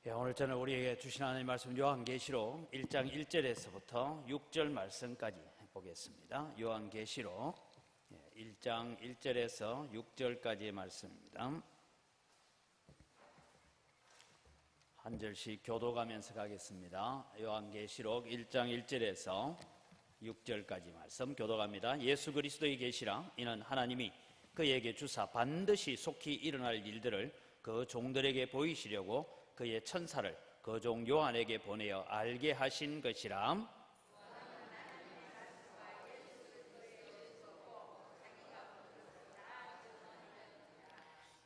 오늘 저는 우리에게 주신 하나님의 말씀 요한계시록 1장 1절에서부터 6절 말씀까지 보겠습니다. 요한계시록 1장 1절에서 6절까지의 말씀입니다. 한 절씩 교도가면서 가겠습니다. 요한계시록 1장 1절에서 6절까지 말씀 교도갑니다. 예수 그리스도의 계시라. 이는 하나님이 그에게 주사 반드시 속히 일어날 일들을 그 종들에게 보이시려고 그의 천사를 그 종 요한에게 보내어 알게 하신 것이라.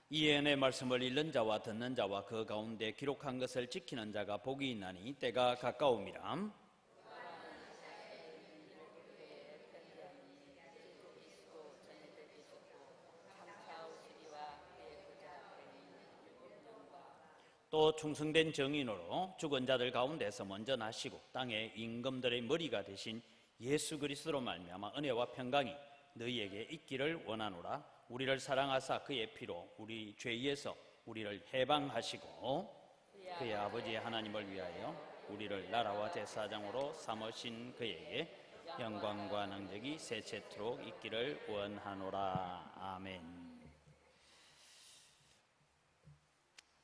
이 예언의 말씀을 읽는 자와 듣는 자와 그 가운데 기록한 것을 지키는 자가 복이 있나니 때가 가까움이라. 또 충성된 정인으로 죽은 자들 가운데서 먼저 나시고 땅의 임금들의 머리가 되신 예수 그리스도로 말미암아 은혜와 평강이 너희에게 있기를 원하노라. 우리를 사랑하사 그의 피로 우리 죄에서 우리를 해방하시고 그의 아버지 하나님을 위하여 우리를 나라와 제사장으로 삼으신 그에게 영광과 능력이 세세토록 있기를 원하노라. 아멘.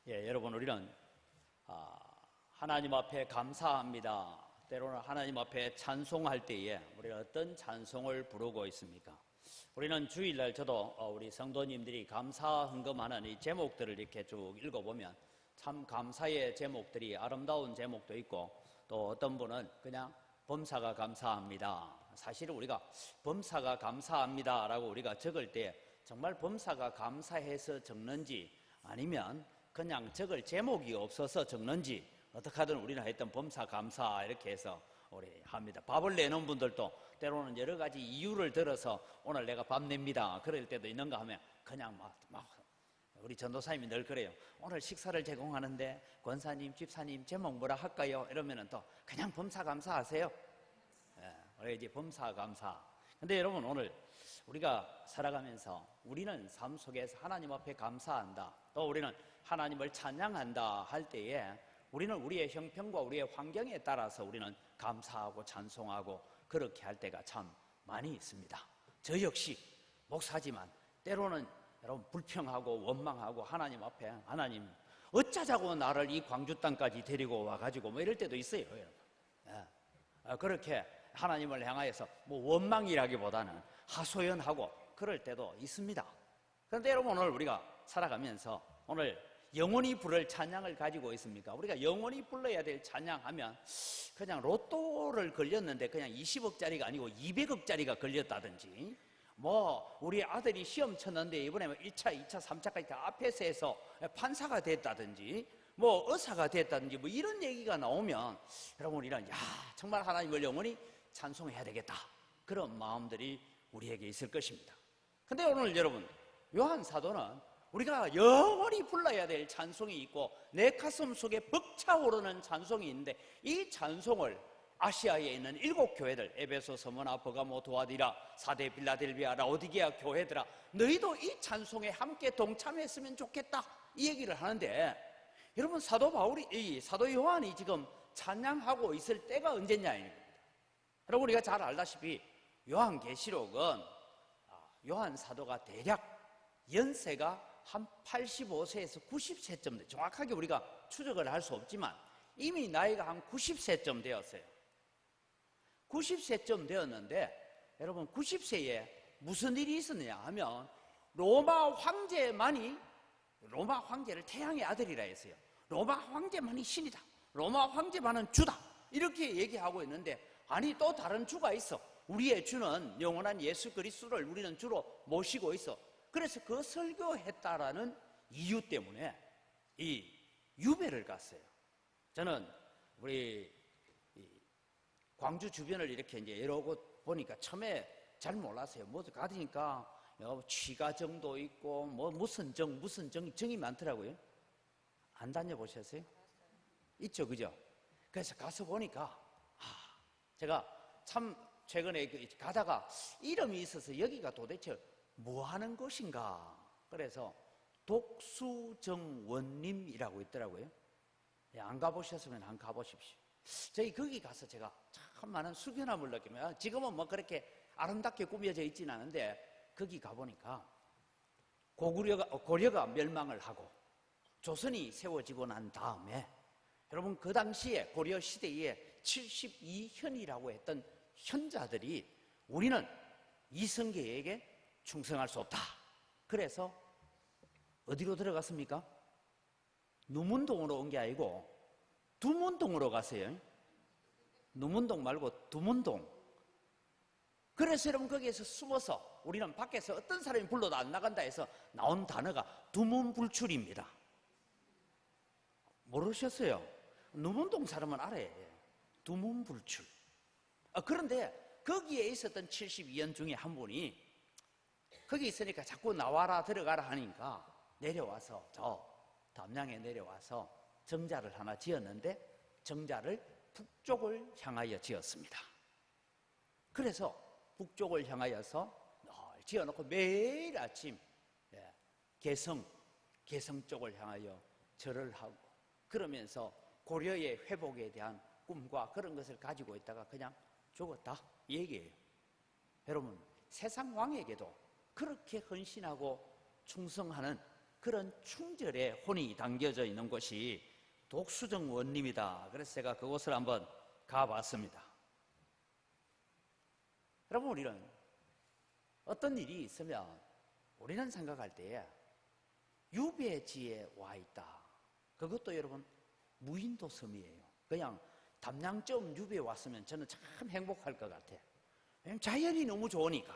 여러분, 우리는 하나님 앞에 감사합니다. 때로는 하나님 앞에 찬송할 때에 우리가 어떤 찬송을 부르고 있습니까? 우리는 주일날 저도 우리 성도님들이 감사 헌금하는 이 제목들을 이렇게 쭉 읽어보면 참 감사의 제목들이 아름다운 제목도 있고, 또 어떤 분은 그냥 범사가 감사합니다. 사실 우리가 범사가 감사합니다 라고 우리가 적을 때 정말 범사가 감사해서 적는지, 아니면 그냥 적을 제목이 없어서 적는지, 어떻게 하든 우리는 하여튼 범사 감사 이렇게 해서 우리 합니다. 밥을 내는 분들도 때로는 여러 가지 이유를 들어서 오늘 내가 밥 냅니다 그럴 때도 있는가 하면 그냥 막 우리 전도사님이 늘 그래요. 오늘 식사를 제공하는데 권사님, 집사님 제목 뭐라 할까요? 이러면은 또 그냥 범사 감사 하세요. 우리 이제 범사 감사. 근데 여러분, 오늘 우리가 살아가면서 우리는 삶 속에서 하나님 앞에 감사한다, 또 우리는 하나님을 찬양한다 할 때에 우리는 우리의 형편과 우리의 환경에 따라서 우리는 감사하고 찬송하고 그렇게 할 때가 참 많이 있습니다. 저 역시 목사지만 때로는 여러분 불평하고 원망하고 하나님 앞에 하나님 어쩌자고 나를 이 광주 땅까지 데리고 와가지고 뭐 이럴 때도 있어요, 여러분. 그렇게 하나님을 향하여서 뭐 원망이라기보다는 하소연하고 그럴 때도 있습니다. 그런데 여러분, 오늘 우리가 살아가면서 오늘 영원히 부를 찬양을 가지고 있습니까? 우리가 영원히 불러야 될 찬양하면 그냥 로또를 걸렸는데 그냥 20억짜리가 아니고 200억짜리가 걸렸다든지, 뭐 우리 아들이 시험 쳤는데 이번에 1차, 2차, 3차까지 다 앞에서 해서 판사가 됐다든지 뭐 의사가 됐다든지 뭐 이런 얘기가 나오면 여러분, 우리는 정말 하나님을 영원히 찬송해야 되겠다, 그런 마음들이 우리에게 있을 것입니다. 근데 오늘 여러분, 요한 사도는 우리가 영원히 불러야 될 찬송이 있고 내 가슴 속에 벅차오르는 찬송이 있는데, 이 찬송을 아시아에 있는 7교회들, 에베소, 서머나, 버가모, 도아디라, 사대, 빌라델비아, 라오디게아 교회들아, 너희도 이 찬송에 함께 동참했으면 좋겠다, 이 얘기를 하는데, 여러분, 사도 바울이, 사도 요한이 지금 찬양하고 있을 때가 언제냐 이겁니다. 여러분, 우리가 잘 알다시피 요한계시록은 요한 사도가 대략 연세가 한 85세에서 90세쯤 돼. 정확하게 우리가 추적을 할 수 없지만 이미 나이가 한 90세쯤 되었어요. 90세쯤 되었는데 여러분, 90세에 무슨 일이 있었느냐 하면 로마 황제를 태양의 아들이라 했어요. 로마 황제만이 신이다, 로마 황제만은 주다, 이렇게 얘기하고 있는데, 아니 또 다른 주가 있어. 우리의 주는 영원한 예수 그리스도를 우리는 주로 모시고 있어. 그래서 그 설교했다라는 이유 때문에 이 유배를 갔어요. 저는 우리 광주 주변을 이렇게 이제 여러 곳 보니까 처음에 잘 몰랐어요. 뭐 가니까 취가정도 있고 뭐 무슨 정이 많더라고요. 안 다녀보셨어요? 있죠, 그죠? 그래서 가서 보니까 제가 참 최근에 가다가 이름이 있어서 여기가 도대체 뭐 하는 곳인가? 그래서 독수정원림이라고 있더라고요. 안 가보셨으면 한 가보십시오. 저희 거기 가서 제가 참 많은 숙연함을 느끼면, 지금은 뭐 그렇게 아름답게 꾸며져 있지는 않은데 거기 가보니까 고려가 멸망을 하고 조선이 세워지고 난 다음에, 여러분 그 당시에 고려 시대에 72현이라고 했던 현자들이 우리는 이성계에게 충성할 수 없다. 그래서 어디로 들어갔습니까? 누문동으로 온 게 아니고 두문동으로 갔어요. 누문동 말고 두문동. 그래서 여러분 거기에서 숨어서, 우리는 밖에서 어떤 사람이 불러도 안 나간다 해서 나온 단어가 두문불출입니다. 모르셨어요? 누문동 사람은 알아요. 두문불출. 그런데 거기에 있었던 72연 중에 한 분이 거기 있으니까 자꾸 나와라 들어가라 하니까 내려와서, 저 담양에 내려와서 정자를 하나 지었는데 정자를 북쪽을 향하여 지었습니다. 그래서 북쪽을 향하여서 늘 지어놓고 매일 아침 개성 쪽을 향하여 절을 하고, 그러면서 고려의 회복에 대한 꿈과 그런 것을 가지고 있다가 그냥 죽었다 이 얘기예요. 여러분, 세상 왕에게도 그렇게 헌신하고 충성하는 그런 충절의 혼이 담겨져 있는 곳이 독수정 원림이다. 그래서 제가 그곳을 한번 가봤습니다. 여러분, 우리는 어떤 일이 있으면 우리는 생각할 때에 유배지에 와 있다. 그것도 여러분 무인도 섬이에요. 그냥 담양점 유배에 왔으면 저는 참 행복할 것 같아요. 왜냐하면 자연이 너무 좋으니까.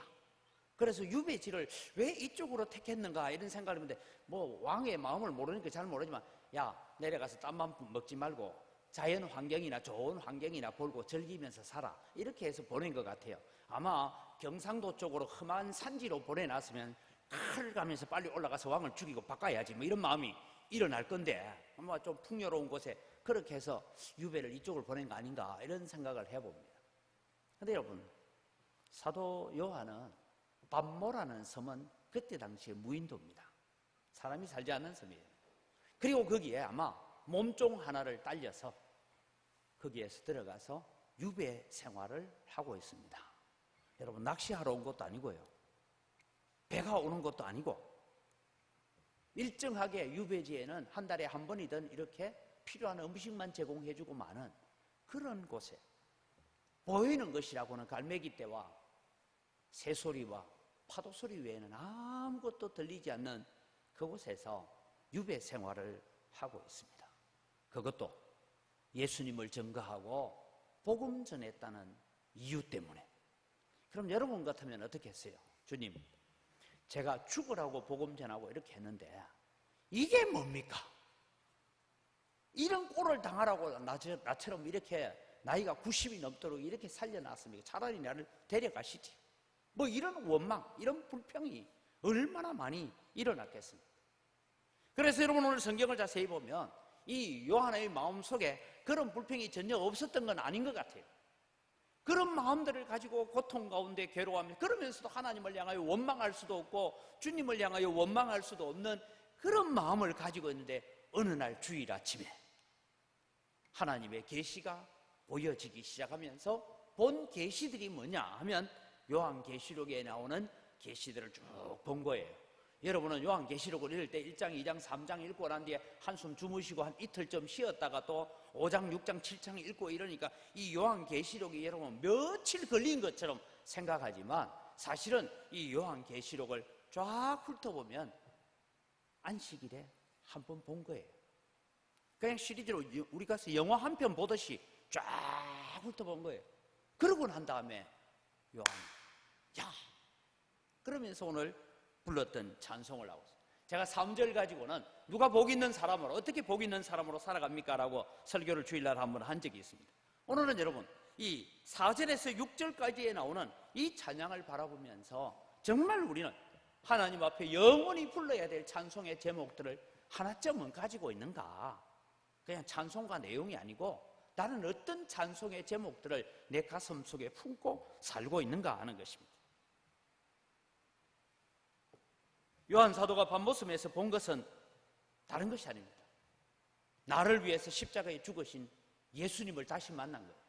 그래서 유배지를 왜 이쪽으로 택했는가 이런 생각을 했는데, 뭐 왕의 마음을 모르니까 잘 모르지만, 야 내려가서 땀만 먹지 말고 자연 환경이나 좋은 환경이나 보고 즐기면서 살아, 이렇게 해서 보낸 것 같아요. 아마 경상도 쪽으로 험한 산지로 보내놨으면 칼을 가면서 빨리 올라가서 왕을 죽이고 바꿔야지 뭐 이런 마음이 일어날 건데, 아마 좀 풍요로운 곳에 그렇게 해서 유배를 이쪽으로 보낸 거 아닌가 이런 생각을 해봅니다. 근데 여러분, 사도 요한은 밤모라는 섬은 그때 당시에 무인도입니다. 사람이 살지 않는 섬이에요. 그리고 거기에 아마 몸종 하나를 딸려서 거기에서 들어가서 유배 생활을 하고 있습니다. 여러분, 낚시하러 온 것도 아니고요, 배가 오는 것도 아니고, 일정하게 유배지에는 한 달에 한 번이든 이렇게 필요한 음식만 제공해주고 마는 그런 곳에, 보이는 것이라고는 갈매기떼와 새소리와 파도소리 외에는 아무것도 들리지 않는 그곳에서 유배 생활을 하고 있습니다. 그것도 예수님을 증거하고 복음 전했다는 이유 때문에. 그럼 여러분 같으면 어떻게 했어요? 주님, 제가 죽으라고 복음 전하고 이렇게 했는데 이게 뭡니까? 이런 꼴을 당하라고 나처럼 이렇게 나이가 90이 넘도록 이렇게 살려놨습니까? 차라리 나를 데려가시지. 뭐 이런 원망, 이런 불평이 얼마나 많이 일어났겠습니까? 그래서 여러분, 오늘 성경을 자세히 보면 이 요한의 마음속에 그런 불평이 전혀 없었던 건 아닌 것 같아요. 그런 마음들을 가지고 고통 가운데 괴로워하며, 그러면서도 하나님을 향하여 원망할 수도 없고 주님을 향하여 원망할 수도 없는 그런 마음을 가지고 있는데, 어느 날 주일 아침에 하나님의 계시가 보여지기 시작하면서 본 계시들이 뭐냐 하면 요한계시록에 나오는 계시들을 쭉 본 거예요. 여러분은 요한계시록을 읽을 때 1장, 2장, 3장 읽고 난 뒤에 한숨 주무시고 한 이틀쯤 쉬었다가 또 5장, 6장, 7장 읽고 이러니까 이 요한계시록이 여러분 며칠 걸린 것처럼 생각하지만, 사실은 이 요한계시록을 쫙 훑어보면 안식일에 한 번 본 거예요. 그냥 시리즈로 우리 가서 영화 한 편 보듯이 쫙 훑어본 거예요. 그러고 난 다음에 요한, 야! 그러면서 오늘 불렀던 찬송을 하고 있어요. 제가 3절 가지고는 누가 복 있는 사람으로, 어떻게 복 있는 사람으로 살아갑니까? 라고 설교를 주일날 한번 한 적이 있습니다. 오늘은 여러분, 이 4절에서 6절까지에 나오는 이 찬양을 바라보면서 정말 우리는 하나님 앞에 영원히 불러야 될 찬송의 제목들을 하나쯤은 가지고 있는가? 그냥 찬송가 내용이 아니고 나는 어떤 찬송의 제목들을 내 가슴 속에 품고 살고 있는가 하는 것입니다. 요한 사도가 밤모섬에서 본 것은 다른 것이 아닙니다. 나를 위해서 십자가에 죽으신 예수님을 다시 만난 거예요.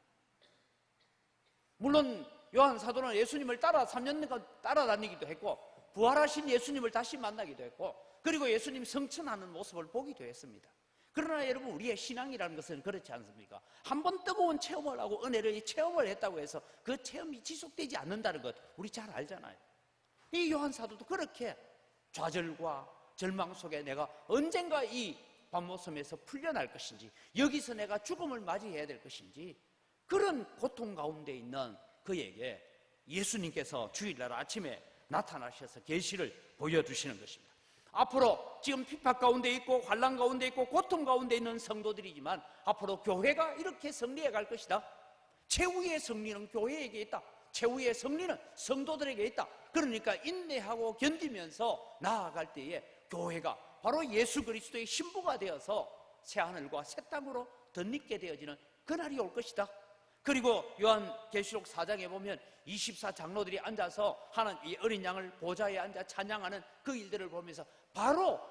물론 요한 사도는 예수님을 3년간 따라다니기도 했고, 부활하신 예수님을 다시 만나기도 했고, 그리고 예수님 성천하는 모습을 보기도 했습니다. 그러나 여러분, 우리의 신앙이라는 것은 그렇지 않습니까? 한번 뜨거운 체험을 하고 은혜를 체험을 했다고 해서 그 체험이 지속되지 않는다는 것 우리 잘 알잖아요. 이 요한 사도도 그렇게 좌절과 절망 속에 내가 언젠가 이 밤모섬에서 풀려날 것인지, 여기서 내가 죽음을 맞이해야 될 것인지, 그런 고통 가운데 있는 그에게 예수님께서 주일날 아침에 나타나셔서 계시를 보여주시는 것입니다. 앞으로 지금 핍박 가운데 있고 환난 가운데 있고 고통 가운데 있는 성도들이지만, 앞으로 교회가 이렇게 승리해 갈 것이다. 최후의 승리는 교회에게 있다. 최후의 승리는 성도들에게 있다. 그러니까 인내하고 견디면서 나아갈 때에 교회가 바로 예수 그리스도의 신부가 되어서 새하늘과 새 땅으로 덧입게 되어지는 그날이 올 것이다. 그리고 요한계시록 4장에 보면 24장로들이 앉아서 이 어린 양을 보좌에 앉아 찬양하는 그 일들을 보면서 바로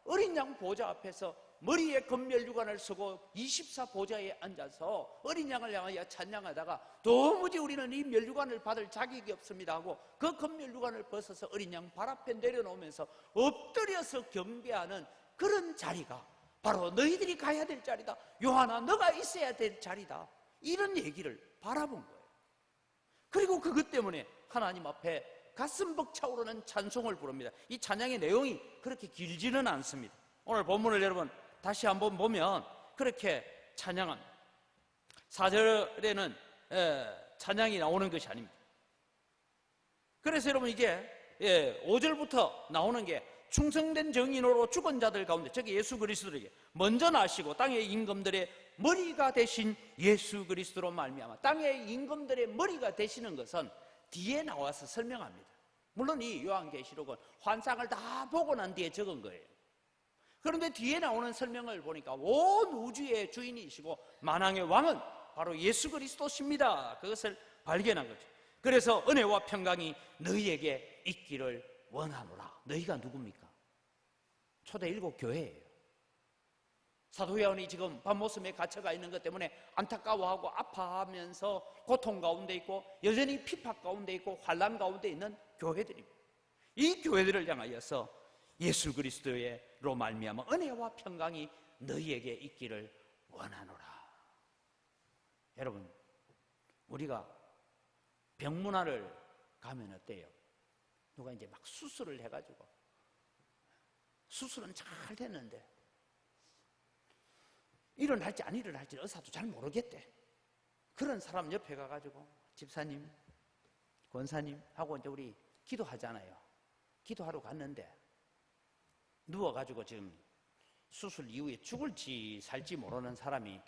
어린 양 보좌 앞에서 머리에 금면류관을 쓰고 24보좌에 앉아서 어린 양을 향하여 찬양하다가 도무지 우리는 이 면류관을 받을 자격이 없습니다 하고 그 금면류관을 벗어서 어린 양 발 앞에 내려놓으면서 엎드려서 경배하는 그런 자리가 바로 너희들이 가야 될 자리다. 요한아, 너가 있어야 될 자리다. 이런 얘기를 바라본 거예요. 그리고 그것 때문에 하나님 앞에 가슴 벅차오르는 찬송을 부릅니다. 이 찬양의 내용이 그렇게 길지는 않습니다. 오늘 본문을 여러분 다시 한번 보면 그렇게 찬양한 4절에는 찬양이 나오는 것이 아닙니다. 그래서 여러분 이제 5절부터 나오는 게 충성된 정인으로 죽은 자들 가운데, 저기 예수 그리스도에게 먼저 나시고 땅의 임금들의 머리가 되신 예수 그리스도로 말미암아, 땅의 임금들의 머리가 되시는 것은 뒤에 나와서 설명합니다. 물론 이 요한계시록은 환상을 다 보고 난 뒤에 적은 거예요. 그런데 뒤에 나오는 설명을 보니까 온 우주의 주인이시고 만왕의 왕은 바로 예수 그리스도십니다. 그것을 발견한 거죠. 그래서 은혜와 평강이 너희에게 있기를 원하노라. 너희가 누굽니까? 초대 7교회예요. 사도 요한이 지금 밤모섬에 갇혀가 있는 것 때문에 안타까워하고 아파하면서 고통 가운데 있고 여전히 핍박 가운데 있고 환난 가운데 있는 교회들입니다. 이 교회들을 향하여서 예수 그리스도로 말미암아 은혜와 평강이 너희에게 있기를 원하노라. 여러분, 우리가 병문안을 가면 어때요? 누가 이제 막 수술을 해가지고 수술은 잘 됐는데 일어날지 안 일어날지 의사도 잘 모르겠대. 그런 사람 옆에 가가지고 집사님, 권사님 하고 이제 우리 기도하잖아요. 기도하러 갔는데 누워가지고 지금 수술 이후에 죽을지 살지 모르는 사람이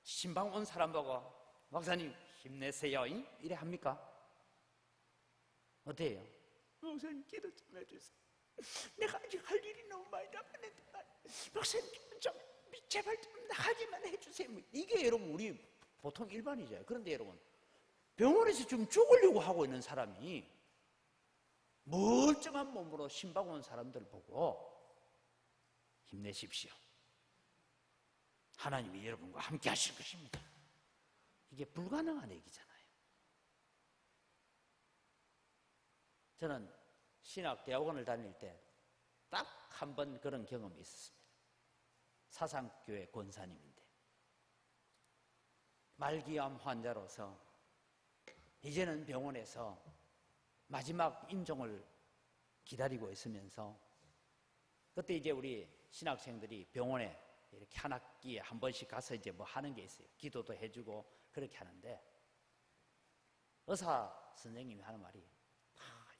신방 온 사람 보고 목사님 힘내세요 이래 합니까? 어때요? 목사님 기도 좀 해주세요. 내가 아직 할 일이 너무 많이 남았는데 목사님 좀 제발 좀 하기만 해주세요. 이게 여러분 우리 보통 일반이죠. 그런데 여러분 병원에서 좀 죽으려고 하고 있는 사람이 멀쩡한 몸으로 신방 온 사람들 보고 힘내십시오. 하나님이 여러분과 함께 하실 것입니다. 이게 불가능한 얘기잖아요. 저는 신학대학원을 다닐 때 딱 한 번 그런 경험이 있었습니다. 사상교회 권사님인데 말기암 환자로서 이제는 병원에서 마지막 임종을 기다리고 있으면서 그때 이제 우리 신학생들이 병원에 이렇게 한 학기에 한 번씩 가서 이제 뭐 하는 게 있어요. 기도도 해주고 그렇게 하는데 의사 선생님이 하는 말이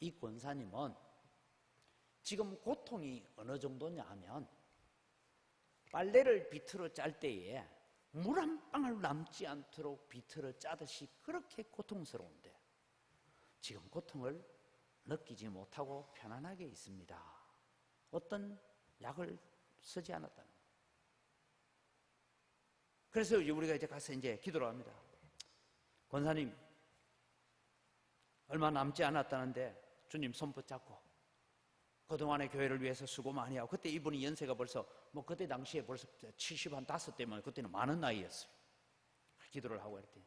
이 권사님은 지금 고통이 어느 정도냐 하면 빨래를 비틀어 짤 때에 물 한 방울 남지 않도록 비틀어 짜듯이 그렇게 고통스러운데 지금 고통을 느끼지 못하고 편안하게 있습니다. 어떤 약을 쓰지 않았다는 거예요. 그래서 우리가 이제 가서 이제 기도를 합니다. 권사님, 얼마 남지 않았다는데 주님 손 붙잡고 그동안의 교회를 위해서 수고 많이 하고, 그때 이분이 연세가 벌써 그때 당시에 벌써 75대면 그때는 많은 나이였어요. 기도를 하고 이랬더니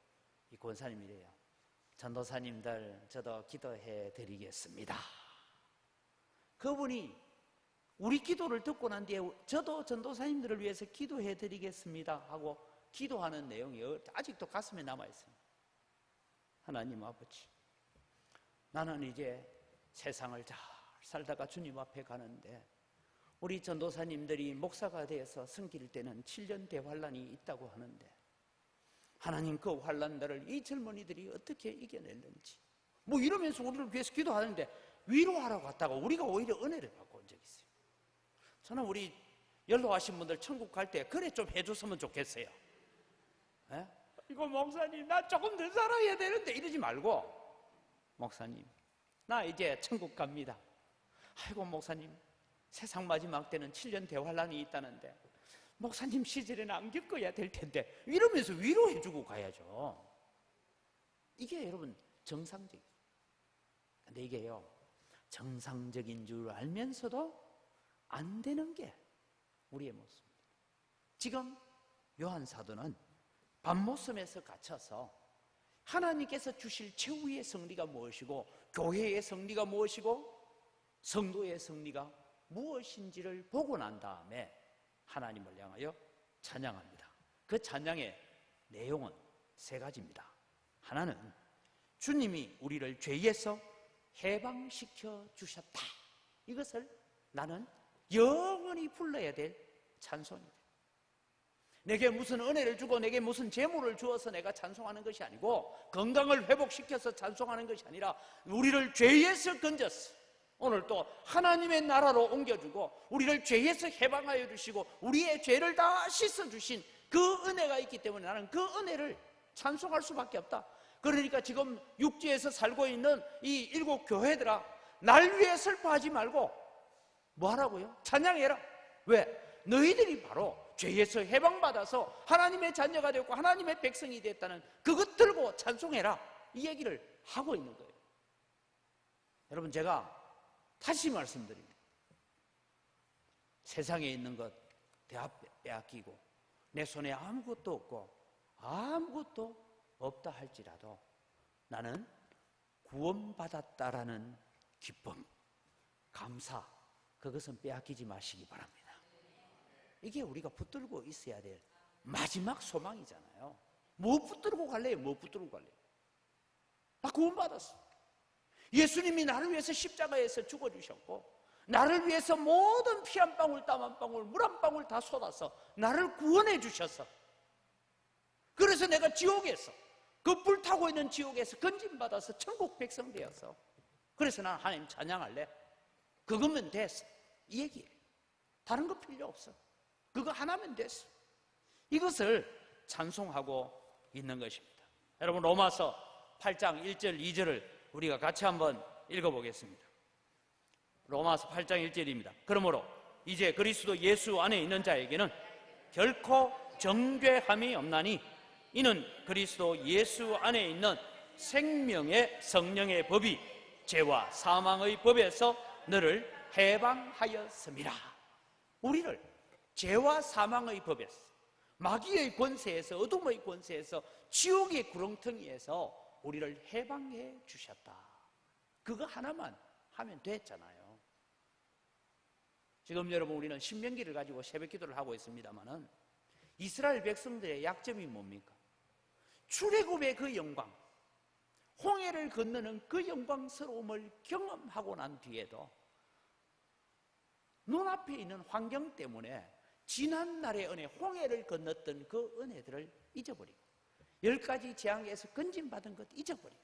이 권사님이래요. 전도사님들 저도 기도해 드리겠습니다. 그분이 우리 기도를 듣고 난 뒤에 저도 전도사님들을 위해서 기도해 드리겠습니다 하고 기도하는 내용이 아직도 가슴에 남아있습니다. 하나님 아버지, 나는 이제 세상을 잘 살다가 주님 앞에 가는데 우리 전도사님들이 목사가 되어서 섬길 때는 7년 대환란이 있다고 하는데 하나님 그 환란들을 이 젊은이들이 어떻게 이겨냈는지 이러면서 우리를 위해서 기도하는데 위로하러 갔다가 우리가 오히려 은혜를 받고 온 적이 있어요. 저는 우리 연로하신 분들 천국 갈 때 그래 좀 해줬으면 좋겠어요. 에? 이거 목사님 나 조금 더 살아야 되는데 이러지 말고, 목사님 나 이제 천국 갑니다. 아이고 목사님 세상 마지막 때는 7년 대환란이 있다는데 목사님 시절에는 안 겪어야 될 텐데 이러면서 위로해주고 가야죠. 이게 여러분 정상적이에요. 근데 이게요 정상적인 줄 알면서도 안 되는 게 우리의 모습입니다. 지금 요한 사도는 밤모섬에서 갇혀서 하나님께서 주실 최후의 승리가 무엇이고 교회의 승리가 무엇이고 성도의 승리가 무엇인지를 보고 난 다음에 하나님을 향하여 찬양합니다. 그 찬양의 내용은 세 가지입니다. 하나는 주님이 우리를 죄에서 해방시켜 주셨다. 이것을 나는 영원히 불러야 될 찬송이다. 내게 무슨 은혜를 주고 내게 무슨 재물을 주어서 내가 찬송하는 것이 아니고 건강을 회복시켜서 찬송하는 것이 아니라 우리를 죄에서 건졌어. 오늘 또 하나님의 나라로 옮겨주고 우리를 죄에서 해방하여 주시고 우리의 죄를 다 씻어주신 그 은혜가 있기 때문에 나는 그 은혜를 찬송할 수밖에 없다. 그러니까 지금 육지에서 살고 있는 이 7 교회들아, 날 위해 슬퍼하지 말고 뭐 하라고요? 찬양해라. 왜? 너희들이 바로 죄에서 해방받아서 하나님의 자녀가 되었고 하나님의 백성이 됐다는 그것 들고 찬송해라, 이 얘기를 하고 있는 거예요. 여러분, 제가 다시 말씀드립니다. 세상에 있는 것 다 빼앗기고 내 손에 아무것도 없고 아무것도 없다 할지라도 나는 구원받았다라는 기쁨, 감사, 그것은 빼앗기지 마시기 바랍니다. 이게 우리가 붙들고 있어야 될 마지막 소망이잖아요. 뭐 붙들고 갈래요? 뭐 붙들고 갈래요? 나 구원받았어. 예수님이 나를 위해서 십자가에서 죽어주셨고 나를 위해서 모든 피 한 방울 땀 한 방울 물 한 방울 다 쏟아서 나를 구원해 주셨어. 그래서 내가 지옥에서 그 불타고 있는 지옥에서 건짐받아서 천국 백성 되었어. 그래서 난 하나님 찬양할래. 그거면 됐어, 이 얘기예요. 다른 거 필요 없어. 그거 하나면 됐어. 이것을 찬송하고 있는 것입니다. 여러분, 로마서 8장 1절 2절을 우리가 같이 한번 읽어보겠습니다. 로마서 8장 1절입니다. 그러므로 이제 그리스도 예수 안에 있는 자에게는 결코 정죄함이 없나니 이는 그리스도 예수 안에 있는 생명의 성령의 법이 죄와 사망의 법에서 너를 해방하였습니다. 우리를 죄와 사망의 법에서, 마귀의 권세에서, 어둠의 권세에서, 지옥의 구렁텅이에서 우리를 해방해 주셨다. 그거 하나만 하면 됐잖아요. 지금 여러분, 우리는 신명기를 가지고 새벽 기도를 하고 있습니다만은 이스라엘 백성들의 약점이 뭡니까? 출애굽의 그 영광, 홍해를 건너는 그 영광스러움을 경험하고 난 뒤에도 눈앞에 있는 환경 때문에 지난날의 은혜, 홍해를 건넜던 그 은혜들을 잊어버리고 10가지 재앙에서 건짐받은 것 잊어버리고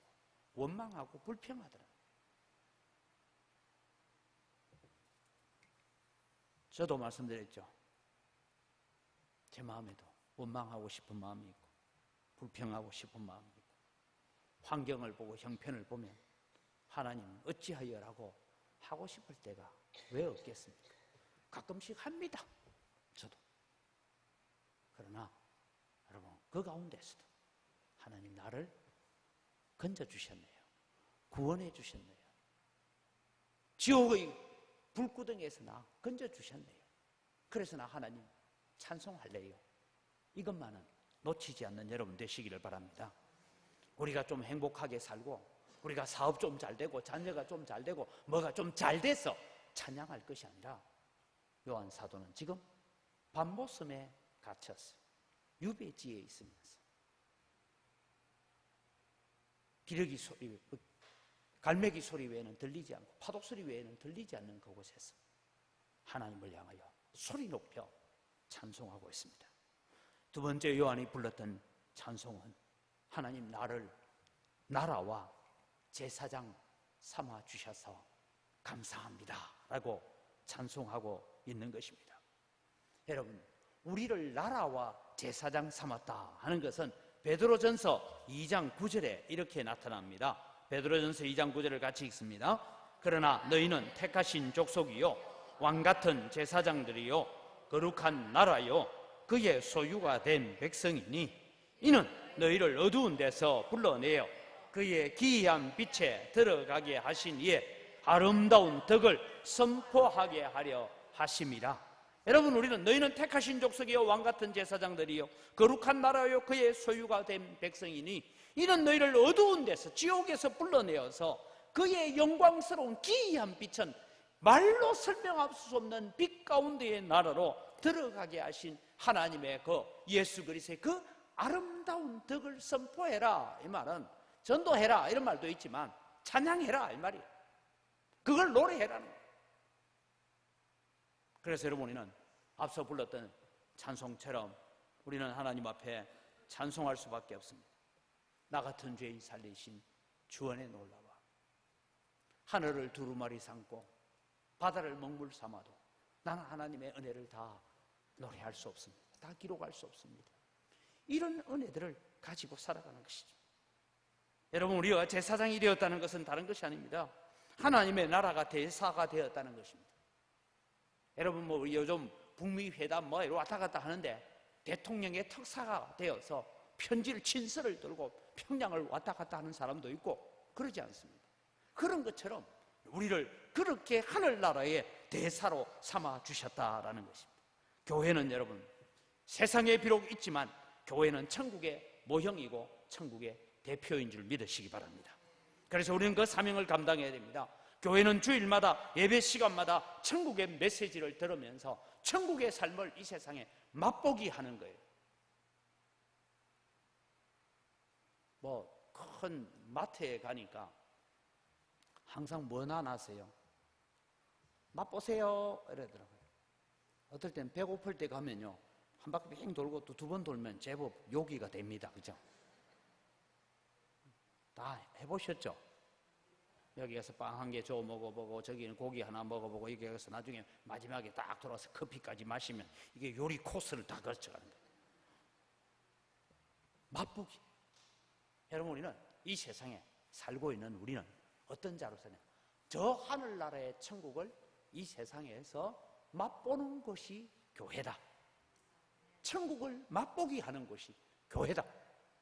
원망하고 불평하더라. 저도 말씀드렸죠. 제 마음에도 원망하고 싶은 마음이 있고 불평하고 싶은 마음이 있고 환경을 보고 형편을 보면 하나님 어찌하여라고 하고 싶을 때가 왜 없겠습니까? 가끔씩 합니다. 저도. 그러나 여러분, 그 가운데서도 하나님 나를 건져주셨네요. 구원해 주셨네요. 지옥의 불구덩이에서 나 건져주셨네요. 그래서 나 하나님 찬송할래요. 이것만은 놓치지 않는 여러분 되시기를 바랍니다. 우리가 좀 행복하게 살고 우리가 사업 좀 잘 되고 자녀가 좀 잘 되고 뭐가 좀 잘 돼서 찬양할 것이 아니라 요한 사도는 지금 밤모섬에 갇혔어요. 유배지에 있으면서 기러기 소리, 갈매기 소리 외에는 들리지 않고 파도 소리 외에는 들리지 않는 그곳에서 하나님을 향하여 소리 높여 찬송하고 있습니다. 두 번째 요한이 불렀던 찬송은 하나님 나를 나라와 제사장 삼아 주셔서 감사합니다 라고 찬송하고 있는 것입니다. 여러분, 우리를 나라와 제사장 삼았다 하는 것은 베드로전서 2장 9절에 이렇게 나타납니다. 베드로전서 2장 9절을 같이 읽습니다. 그러나 너희는 택하신 족속이요 왕같은 제사장들이요 거룩한 나라요 그의 소유가 된 백성이니 이는 너희를 어두운 데서 불러내어 그의 기이한 빛에 들어가게 하신 이에 아름다운 덕을 선포하게 하려 하심이라. 여러분, 우리는 너희는 택하신 족속이요 왕같은 제사장들이요 거룩한 나라요 그의 소유가 된 백성이니 이는 너희를 어두운 데서 지옥에서 불러내어서 그의 영광스러운 기이한 빛은 말로 설명할 수 없는 빛 가운데의 나라로 들어가게 하신 하나님의 그 예수 그리스도의 그 아름다운 덕을 선포해라. 이 말은 전도해라 이런 말도 있지만 찬양해라 이 말이에요. 그걸 노래해라는 거예요. 그래서 여러분, 우리는 앞서 불렀던 찬송처럼 우리는 하나님 앞에 찬송할 수밖에 없습니다. 나 같은 죄인 살리신 주원의 놀라와 하늘을 두루마리 삼고 바다를 먹물 삼아도 나는 하나님의 은혜를 다 노래할 수 없습니다. 다 기록할 수 없습니다. 이런 은혜들을 가지고 살아가는 것이죠. 여러분, 우리가 제사장이 되었다는 것은 다른 것이 아닙니다. 하나님의 나라가 대사가 되었다는 것입니다. 여러분, 뭐 요즘 북미 회담 뭐 왔다 갔다 하는데 대통령의 특사가 되어서 편지를 친서를 들고 평양을 왔다 갔다 하는 사람도 있고 그러지 않습니다. 그런 것처럼 우리를 그렇게 하늘나라의 대사로 삼아 주셨다라는 것입니다. 교회는 여러분, 세상에 비록 있지만 교회는 천국의 모형이고 천국의 대표인 줄 믿으시기 바랍니다. 그래서 우리는 그 사명을 감당해야 됩니다. 교회는 주일마다 예배 시간마다 천국의 메시지를 들으면서 천국의 삶을 이 세상에 맛보기 하는 거예요. 뭐 큰 마트에 가니까 항상 뭐 나나세요? 맛보세요 이러더라고요. 어떨 땐 배고플 때 가면요 한 바퀴 빙 돌고 또 두 번 돌면 제법 요기가 됩니다. 그죠? 다 해보셨죠? 여기 가서 빵 한 개 줘 먹어보고 저기는 고기 하나 먹어보고 이렇게 해서 나중에 마지막에 딱 돌아서 커피까지 마시면 이게 요리 코스를 다 거쳐가는 거예요. 맛보기. 여러분, 우리는 이 세상에 살고 있는 우리는 어떤 자로서냐, 저 하늘나라의 천국을 이 세상에서 맛보는 것이 교회다. 천국을 맛보기 하는 것이 교회다.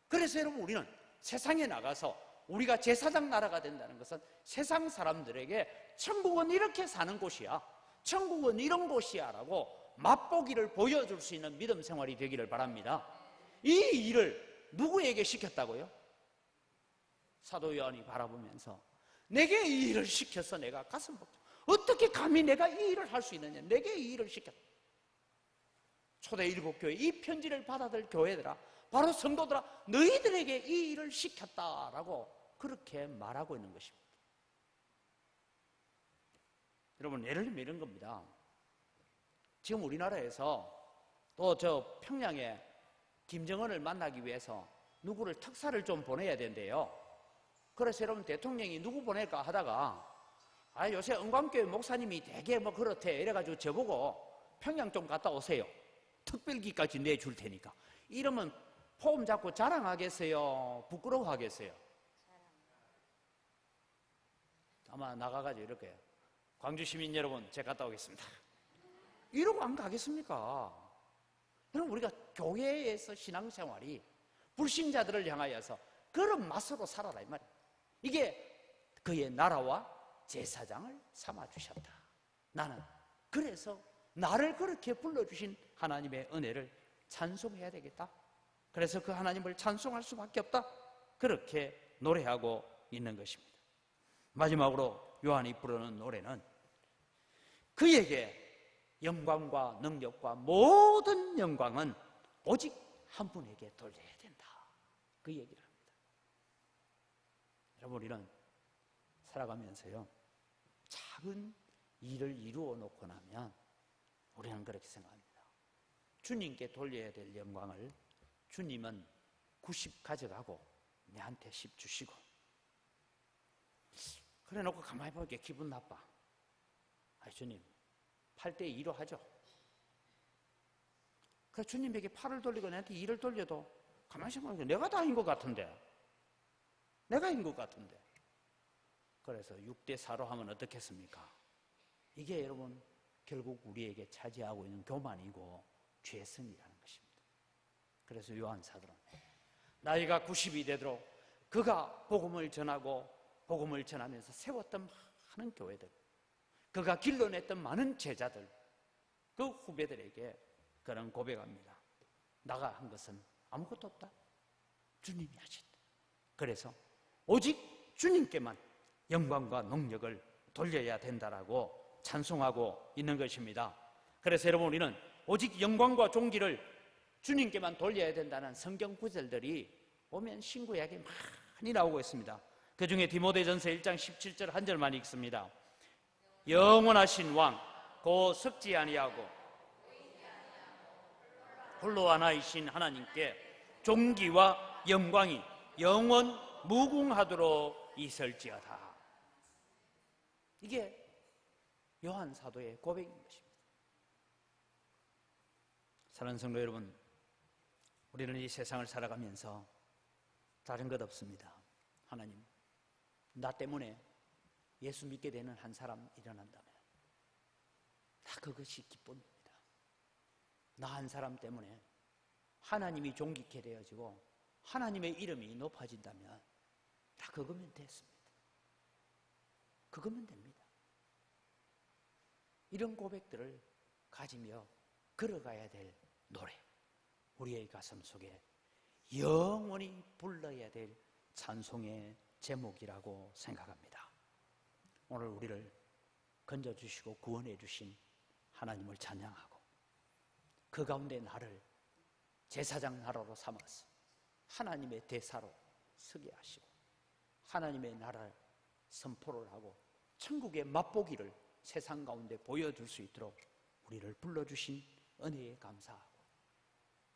그래서 여러분, 우리는 세상에 나가서 우리가 제사장 나라가 된다는 것은 세상 사람들에게 천국은 이렇게 사는 곳이야, 천국은 이런 곳이야 라고 맛보기를 보여줄 수 있는 믿음 생활이 되기를 바랍니다. 이 일을 누구에게 시켰다고요? 사도 요한이 바라보면서 내게 이 일을 시켜서 내가 가슴 벅차. 어떻게 감히 내가 이 일을 할 수 있느냐? 내게 이 일을 시켰다. 초대 일곱 교회 이 편지를 받아들 교회들아, 바로 성도들아, 너희들에게 이 일을 시켰다라고 그렇게 말하고 있는 것입니다. 여러분, 예를 들면 이런 겁니다. 지금 우리나라에서 또 저 평양에 김정은을 만나기 위해서 누구를 특사를 좀 보내야 된대요. 그래서 여러분, 대통령이 누구 보낼까 하다가 요새 은광교회 목사님이 되게 뭐 그렇대 이래가지고 저보고 평양 좀 갔다 오세요. 특별기까지 내줄 테니까. 이러면 폼 잡고 자랑하겠어요? 부끄러워하겠어요? 아마 나가가지고 이렇게 광주 시민 여러분, 제가 갔다 오겠습니다 이러고 안 가겠습니까? 여러분, 우리가 교회에서 신앙생활이 불신자들을 향하여서 그런 맛으로 살아라 이 말이에요. 이게 그의 나라와 제사장을 삼아주셨다. 나는 그래서 나를 그렇게 불러주신 하나님의 은혜를 찬송해야 되겠다. 그래서 그 하나님을 찬송할 수밖에 없다. 그렇게 노래하고 있는 것입니다. 마지막으로 요한이 부르는 노래는 그에게 영광과 능력과 모든 영광은 오직 한 분에게 돌려야 된다. 그 얘기를 합니다. 여러분, 우리는 살아가면서요, 작은 일을 이루어 놓고 나면 우리는 그렇게 생각합니다. 주님께 돌려야 될 영광을 주님은 90 가져가고 내한테 10 주시고, 그래 놓고 가만히 보니까 기분 나빠. 주님 8대 2로 하죠. 그래서 주님에게 8을 돌리고 내한테 2를 돌려도 가만히 생각하니까 내가 다인 것 같은데, 내가 인 것 같은데. 그래서 6대 4로 하면 어떻겠습니까? 이게 여러분 결국 우리에게 차지하고 있는 교만이고 죄성이라는 것입니다. 그래서 요한 사도는 나이가 90이 되도록 그가 복음을 전하고 복음을 전하면서 세웠던 많은 교회들, 그가 길러냈던 많은 제자들, 그 후배들에게 그런 고백합니다. 나가 한 것은 아무것도 없다. 주님이 하셨다. 그래서 오직 주님께만 영광과 능력을 돌려야 된다라고 찬송하고 있는 것입니다. 그래서 여러분, 우리는 오직 영광과 존귀를 주님께만 돌려야 된다는 성경 구절들이 보면 신구약에 많이 나오고 있습니다. 그 중에 디모데전서 1장 17절 한 절만 읽습니다. 영원하신 왕, 고 썩지 아니하고 홀로 하나이신 하나님께 존귀와 영광이 영원 무궁하도록 있을지어다. 이게 요한 사도의 고백인 것입니다. 사랑하는 성도 여러분, 우리는 이 세상을 살아가면서 다른 것 없습니다. 하나님, 나 때문에 예수 믿게 되는 한 사람 일어난다면 다 그것이 기쁨입니다. 나 한 사람 때문에 하나님이 존귀케 되어지고 하나님의 이름이 높아진다면 다 그거면 됐습니다. 그거면 됩니다. 이런 고백들을 가지며 걸어가야 될 노래, 우리의 가슴 속에 영원히 불러야 될 찬송의 제목이라고 생각합니다. 오늘 우리를 건져주시고 구원해 주신 하나님을 찬양하고 그 가운데 나를 제사장 나라로 삼아서 하나님의 대사로 서게 하시고 하나님의 나라를 선포를 하고 천국의 맛보기를 세상 가운데 보여줄 수 있도록 우리를 불러주신 은혜에 감사하고,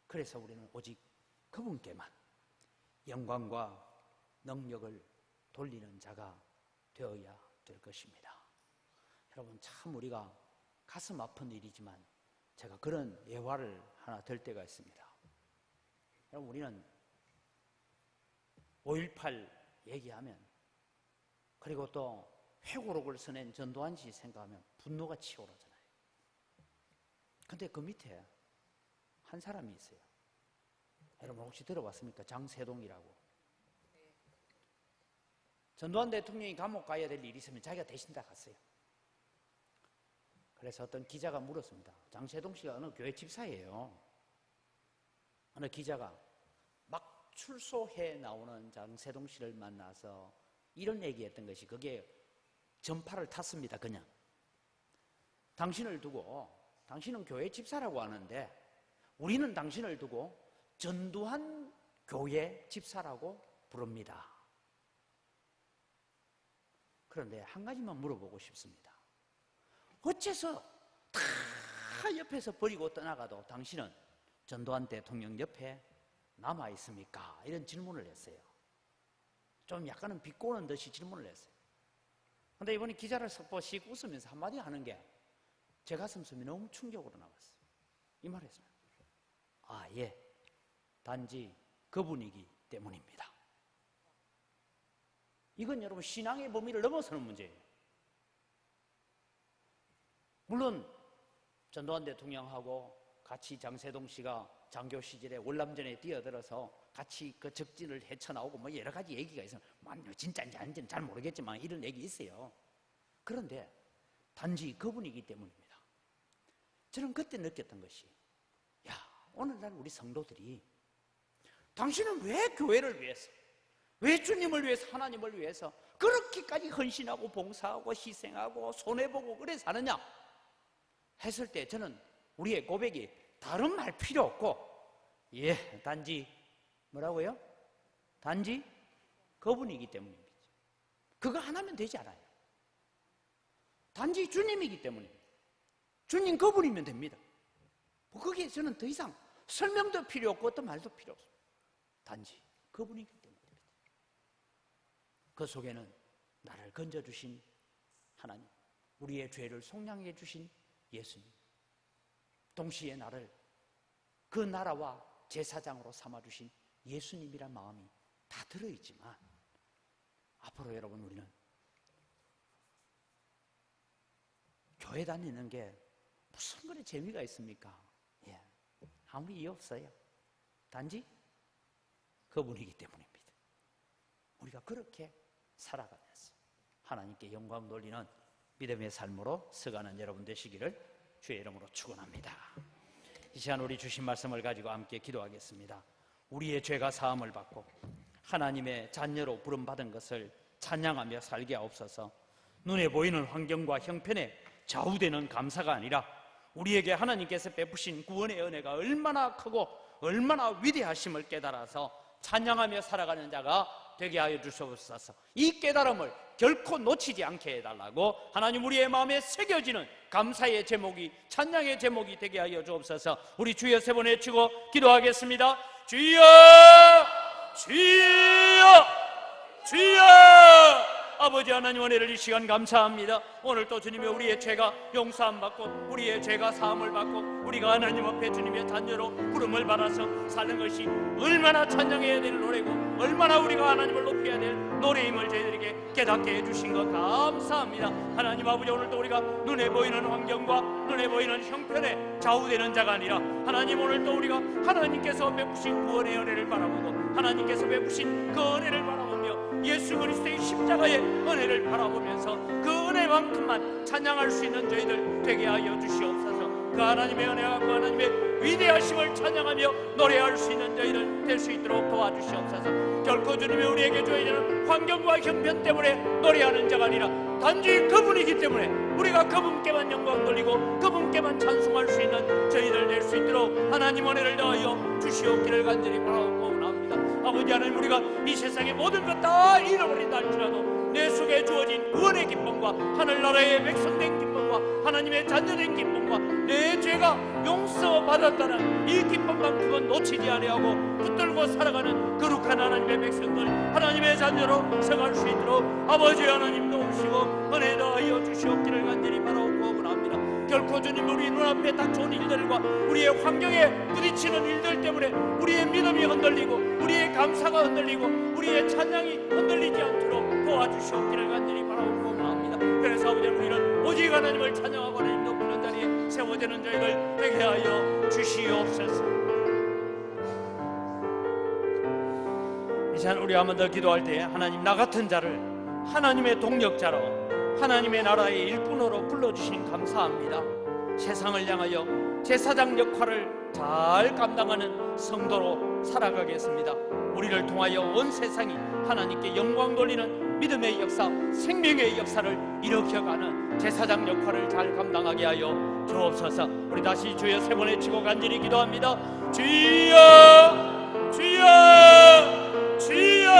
그래서 우리는 오직 그분께만 영광과 능력을 돌리는 자가 되어야 될 것입니다. 여러분, 참 우리가 가슴 아픈 일이지만 제가 그런 예화를 하나 들 때가 있습니다. 여러분, 우리는 5.18 얘기하면, 그리고 또 회고록을 써낸 전두환 씨 생각하면 분노가 치오르잖아요. 근데 그 밑에 한 사람이 있어요. 여러분 혹시 들어봤습니까? 장세동이라고. 전두환 대통령이 감옥 가야 될 일이 있으면 자기가 대신 다 갔어요. 그래서 어떤 기자가 물었습니다. 장세동 씨가 어느 교회 집사예요. 어느 기자가 막 출소해 나오는 장세동 씨를 만나서 이런 얘기했던 것이, 그게 전파를 탔습니다. 그냥 당신을 두고, 당신은 교회 집사라고 하는데 우리는 당신을 두고 전두환 교회 집사라고 부릅니다. 그런데 한 가지만 물어보고 싶습니다. 어째서 다 옆에서 버리고 떠나가도 당신은 전두환 대통령 옆에 남아 있습니까? 이런 질문을 했어요. 좀 약간은 비꼬는 듯이 질문을 했어요. 그런데 이번에 기자를 쓱 웃으면서 한마디 하는 게 제 가슴속에 너무 충격으로 나왔어요. 이 말했어요. 아, 예, 단지 그분이기 때문입니다. 이건 여러분 신앙의 범위를 넘어서는 문제예요. 물론 전두환 대통령하고 같이 장세동 씨가 장교 시절에 월남전에 뛰어들어서 같이 그 적진을 헤쳐나오고 뭐 여러 가지 얘기가 있어요. 진짜인지 아닌지는 잘 모르겠지만 이런 얘기 있어요. 그런데 단지 그분이기 때문입니다. 저는 그때 느꼈던 것이, 야, 오늘날 우리 성도들이 당신은 왜 교회를 위해서, 왜 주님을 위해서, 하나님을 위해서 그렇게까지 헌신하고 봉사하고 희생하고 손해보고 그래 사느냐 했을 때, 저는 우리의 고백이 다른 말 필요 없고, 예, 단지 뭐라고요? 단지 그분이기 때문입니다. 그거 하나면 되지 않아요. 단지 주님이기 때문입니다. 주님 그분이면 됩니다. 거기에 저는 더 이상 설명도 필요 없고 어떤 말도 필요 없습니다. 단지 그분이기 때문입니다. 그 속에는 나를 건져주신 하나님, 우리의 죄를 속량해 주신 예수님, 동시에 나를 그 나라와 제사장으로 삼아주신 예수님이란 마음이 다 들어있지만, 앞으로 여러분 우리는 교회 다니는 게 무슨 그런 재미가 있습니까? 예, 아무 이유 없어요. 단지 그분이기 때문입니다. 우리가 그렇게 살아가면서 하나님께 영광 돌리는 믿음의 삶으로 서가는 여러분 되시기를 주의 이름으로 축원합니다. 이 시간 우리 주신 말씀을 가지고 함께 기도하겠습니다. 우리의 죄가 사함을 받고 하나님의 자녀로 부름받은 것을 찬양하며 살게 하옵소서. 눈에 보이는 환경과 형편에 좌우되는 감사가 아니라 우리에게 하나님께서 베푸신 구원의 은혜가 얼마나 크고 얼마나 위대하심을 깨달아서 찬양하며 살아가는 자가 되게 하여 주시옵소서. 이 깨달음을 결코 놓치지 않게 해달라고 하나님 우리의 마음에 새겨지는 감사의 제목이, 찬양의 제목이 되게 하여 주옵소서. 우리 주여 세 번 외치고 기도하겠습니다. 주여, 주여, 주여. 아버지 하나님, 은혜를 이 시간 감사합니다. 오늘 또 주님의 우리의 죄가 용서함 받고 우리의 죄가 사함을 받고 우리가 하나님 앞에 주님의 자녀로 부름을 받아서 사는 것이 얼마나 찬양해야 될 노래고 얼마나 우리가 하나님을 높여야 될 노래임을 저희들에게 깨닫게 해주신 것 감사합니다. 하나님 아버지, 오늘도 우리가 눈에 보이는 환경과 눈에 보이는 형편에 좌우되는 자가 아니라 하나님, 오늘도 우리가 하나님께서 베푸신 구원의 은혜를 바라보고 하나님께서 베푸신 그 은혜를 바라보며 예수 그리스도의 십자가의 은혜를 바라보면서 그 은혜만큼만 찬양할 수 있는 저희들 되게 하여 주시옵소서. 그 하나님의 은혜와 그 하나님의 위대하심을 찬양하며 노래할 수 있는 저희들 될 수 있도록 도와주시옵소서. 결코 주님이 우리에게 주어지는 환경과 형편 때문에 노래하는 자가 아니라 단지 그분이기 때문에 우리가 그분께만 영광 돌리고 그분께만 찬송할 수 있는 저희들 될 수 있도록 하나님 은혜를 더하여 주시옵기를 간절히 바라옵고 합니다. 아버지 하나님, 우리가 이 세상의 모든 것 다 잃어버린다 할지라도 내 속에 주어진 구원의 기쁨과 하늘나라의 백성된 기쁨과 하나님의 자녀된 기쁨과 내 죄가 용서받았다는 이 기쁨만큼은 놓치지 아니하고 붙들고 살아가는 거룩한 하나님의 백성들, 하나님의 자녀로 서갈 수 있도록 아버지 하나님 도우시고 은혜 더하여 주시옵기를 간절히 바라옵고 원합니다. 결코 주님, 우리 눈앞에 닥쳐온 일들과 우리의 환경에 부딪히는 일들 때문에 우리의 믿음이 흔들리고 우리의 감사가 흔들리고 우리의 찬양이 흔들리지 않도록 도와주시옵기를 간절히 바라옵고 원합니다. 그래서 아버지, 우리는 오직 하나님을 찬양하고 하나님 높이는 자리에 세워지는 저희를 되게 하여 주시옵소서. 이 시간 우리 한 번 더 기도할 때 하나님, 나 같은 자를 하나님의 동력자로 하나님의 나라의 일꾼으로 불러주신 감사합니다. 세상을 향하여 제사장 역할을 잘 감당하는 성도로 살아가겠습니다. 우리를 통하여 온 세상이 하나님께 영광 돌리는 믿음의 역사, 생명의 역사를 일으켜가는 제사장 역할을 잘 감당하게 하여 주옵소서. 우리 다시 주여 세 번 외치고 간절히 기도합니다. 주여, 주여, 주여.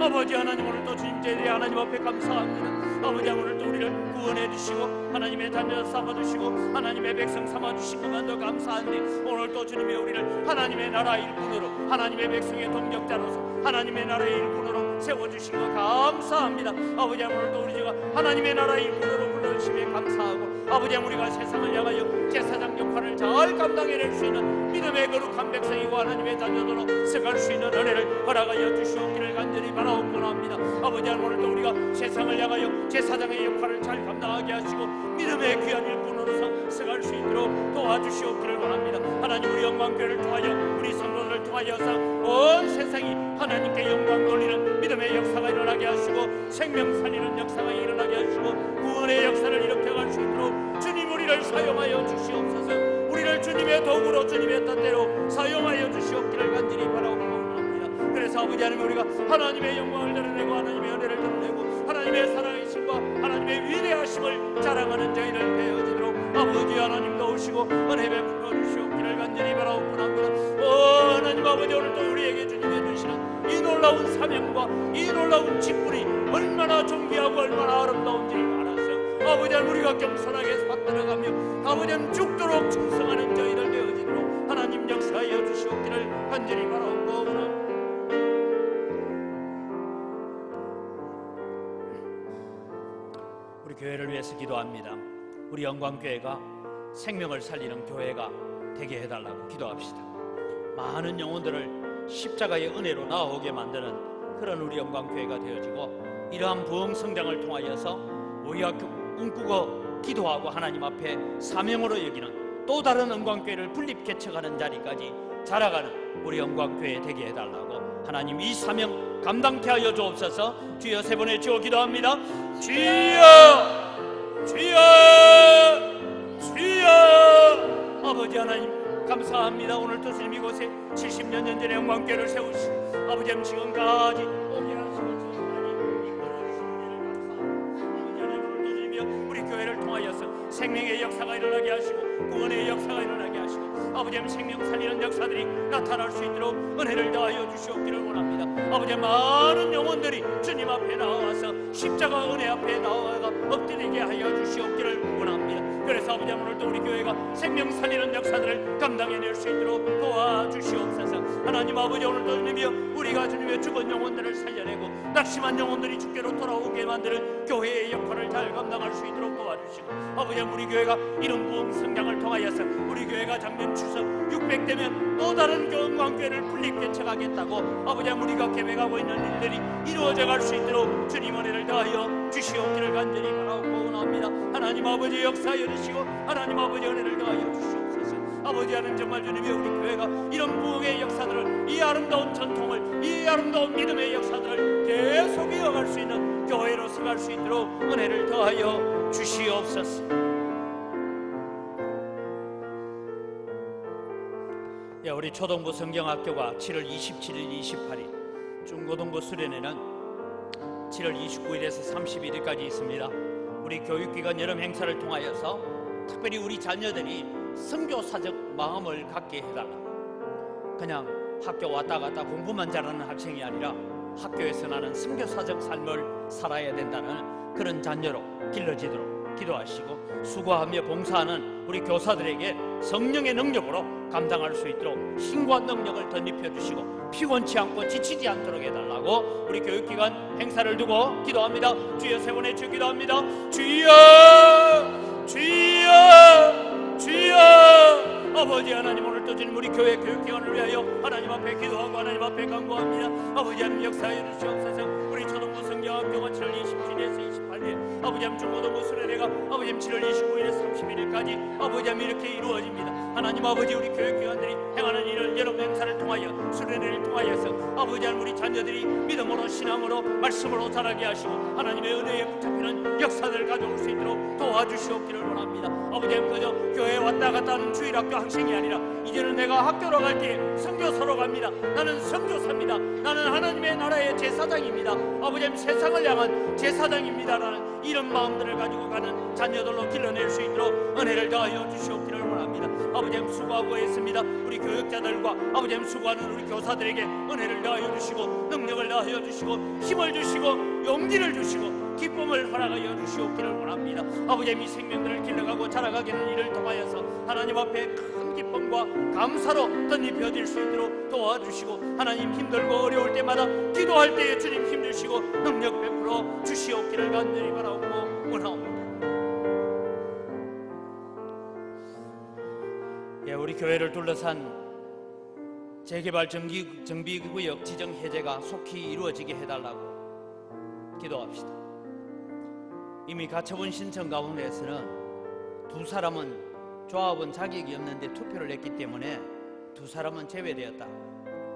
아버지 하나님, 오늘도 주님 제대로 하나님 앞에 감사합니다. 아버지, 오늘도 우리를 구원해 주시고 하나님의 자녀 삼아주시고 하나님의 백성 삼아주신 것만도 감사한데, 오늘도 주님이 우리를 하나님의 나라 일꾼으로 하나님의 백성의 동력자로서 하나님의 나라의 일꾼으로 세워주신 것 감사합니다. 아버지, 오늘도 우리가 하나님의 나라 일꾼으로 불러주심에 감사하고 아버지, 우리가 세상을 향하여 제사장 역할을 잘 감당해낼 수 있는 믿음의 거룩한 백성이고 하나님의 자녀들로 서갈 수 있는 은혜를 허락하여 주시옵기를 간절히 바라옵고 합니다. 아버지, 오늘도 우리가 세상을 향하여 제사장의 역할을 잘 감당하게 하시고 믿음의 귀한 일꾼으로 자녀로서 서갈 수 있도록 도와주시옵기를 원합니다. 하나님, 우리 영광교회를 통하여 우리 성도들을 통하여서 온 세상이 하나님께 영광 돌리는 믿음의 역사가 일어나게 하시고 생명 살리는 역사가 일어나게 하시고 구원의 역사를 일으켜갈 수 있도록 주님 우리를 사용하여 주시옵소서. 우리를 주님의 도구로 주님의 뜻대로 사용하여 주시옵기를 간절히 바라옵니다. 그래서 아버지 하나님, 우리가 하나님의 영광을 드러내고 하나님의 은혜를 드러내고 하나님의 살아계심과 하나님의 위대하심을 자랑하는 저희를 되어지도록 아버지 하나님 도우시고 은혜 베풀어 주시옵기를 간절히 바라옵니다. 하나님 아버지, 오늘도 우리에게 주님이 주시는 이 놀라운 사명과 이 놀라운 직분이 얼마나 존귀하고 얼마나 아름다운지를 알아서 아버지 하나님, 우리가 겸손하게 받들어가며 아버지 하나님 죽도록 충성하는 저희들 되어지도록 하나님 역사하여 주시옵기를 간절히 바라옵니다. 우리 교회를 위해서 기도합니다. 우리 영광교회가 생명을 살리는 교회가 되게 해달라고 기도합시다. 많은 영혼들을 십자가의 은혜로 나오게 만드는 그런 우리 영광교회가 되어지고 이러한 부흥 성장을 통하여서 우리가 꿈꾸고 기도하고 하나님 앞에 사명으로 여기는 또 다른 영광교회를 분립 개척하는 자리까지 자라가는 우리 영광교회 되게 해달라고 하나님 이 사명 감당케 하여 주옵소서. 주여 세 번의 주여 기도합니다. 주여 주여 주여. 아버지 하나님 감사합니다. 오늘도 주님 이곳에 70년 전에 영광교회를 세우시고 아버지 하나님 지금까지 오게 하시고 주님 이끌어주시며 우리 교회를 통하여서 생명의 역사가 일어나게 하시고 구원의 역사가 일어나게 하시고 아버지 하나님 생명 살리는 역사들이 나타날 수 있도록 은혜를 더하여 주시옵기를 원합니다. 아버지 많은 영혼들이 주님 앞에 나와서 십자가 은혜 앞에 나와가 엎드리게 하여 주시옵기를 원합니다. 그래서 아버지 오늘도 우리 교회가 생명 살리는 역사들을 감당해낼 수 있도록 도와주시옵소서. 하나님 아버지, 오늘도 주님이여 우리가 주님의 죽은 영혼들을 살려내고 낙심한 영혼들이 주께로 돌아오게 만드는 교회의 역할을 잘 감당할 수 있도록 도와주시고 아버지 우리 교회가 이런 부흥 성장을 통하여서 우리 교회가 작년 추석 600대면 또 다른 영광교회를 분립 개척하겠다고 아버지 우리가 계획하고 있는 일들이 이루어져 갈 수 있도록 주님 은혜를 더하여 주시옵기를 간절히 바라고 원합니다. 하나님 아버지 역사하여 주시고 하나님 아버지 은혜를 더하여 주시옵소서. 아버지 하나님 정말 주님이 우리 교회가 이런 부흥의 역사들을 이 아름다운 전통을 이 아름다운 믿음의 역사들을 계속 이어갈 수 있는 교회로 서갈 수 있도록 은혜를 더하여 주시옵소서. 우리 초등부 성경학교가 7월 27일, 28일, 중고등부 수련회는 7월 29일에서 31일까지 있습니다. 우리 교육기관 여름 행사를 통하여서 특별히 우리 자녀들이 선교사적 마음을 갖게 해달라. 그냥 학교 왔다 갔다 공부만 잘하는 학생이 아니라 학교에서 나는 선교사적 삶을 살아야 된다는 그런 자녀로 길러지도록 기도하시고 수고하며 봉사하는 우리 교사들에게 성령의 능력으로 감당할 수 있도록 힘과 능력을 덧입혀 주시고 피곤치 않고 지치지 않도록 해달라고 우리 교육기관 행사를 두고 기도합니다. 주여 세 번의 주 기도합니다. 주여 주여 주여. 아버지 하나님 오늘도 주님 우리 교회 교육기관을 위하여 하나님 앞에 기도하고 하나님 앞에 간구합니다. 아버지 하나님 역사해 주시옵소서. 우리 초등부 성경학교가 7월 27일에서 28일 아버지 하나님 중고등부 수련회가 아버지 하나님 7월 29일에서 31일까지 아버지 하나님 이렇게 이루어집니다. 하나님 아버지 우리 교육기관들이 행하는 일을 여러 행사를 통하여 수련회를 통하여서 아버지 하나님 우리 자녀들이 믿음으로 신앙으로 말씀으로 자라게 하시고 하나님의 은혜에 붙잡히는 역사들을 가져올 수 있도록 도와주시옵기를 원합니다. 아버지 하나님 그저 교회에 왔다 갔다 하는 주일학교 학생이 아니라 이제는 내가 학교로 갈 때 선교사로 갑니다. 나는 선교사입니다. 나는 하나님의 나라의 제사장입니다. 아버지 하나님 세상을 향한 제사장입니다라는 이런 마음들을 가지고 가는 자녀들로 길러낼 수 있도록 은혜를 더하여 주시옵기를 원합니다. 아버지 하나님 수고하고 있습니다. 우리 교육자들과 아버지 하나님 수고하는 우리 교사들에게 은혜를 더하여 주시고 능력을 더하여 주시고 힘을 주시고 용기를 주시고 기쁨을 허락하여 주시옵기를 원합니다. 아버지 하나님 이 생명들을 길러가고 자라가게 하는 일을 통하여서 하나님 앞에 큰 기쁨과 감사로 덧입혀질 수 있도록 도와주시고 하나님 힘들고 어려울 때마다 기도할 때에 주님 힘주시고 능력 베풀어 주시옵기를 간절히 바라고 원하옵니다. 우리 교회를 둘러싼 재개발 정비구역 지정 해제가 속히 이루어지게 해달라고 기도합시다. 이미 가처분 신청 가운데에서는 두 사람은 조합은 자격이 없는데 투표를 했기 때문에 두 사람은 제외되었다.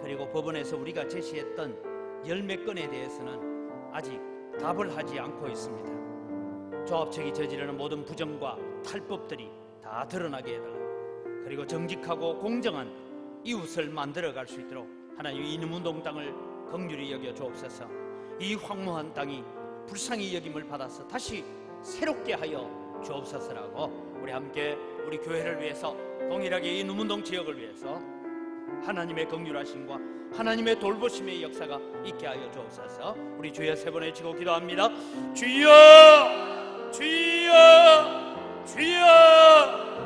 그리고 법원에서 우리가 제시했던 10몇 건에 대해서는 아직 답을 하지 않고 있습니다. 조합 측이 저지르는 모든 부정과 탈법들이 다 드러나게 해달라. 그리고 정직하고 공정한 이웃을 만들어갈 수 있도록 하나님 이 이민운동 땅을 긍휼히 여겨 주옵소서. 이 황무한 땅이 불쌍히 여김을 받아서 다시 새롭게 하여 주옵소서라고 우리 함께 우리 교회를 위해서 동일하게 이 이민운동 지역을 위해서 하나님의 긍휼하심과 하나님의 돌보심의 역사가 있게 하여 주옵소서. 우리 주여 세 번 외치고 기도합니다. 주여 주여 주여.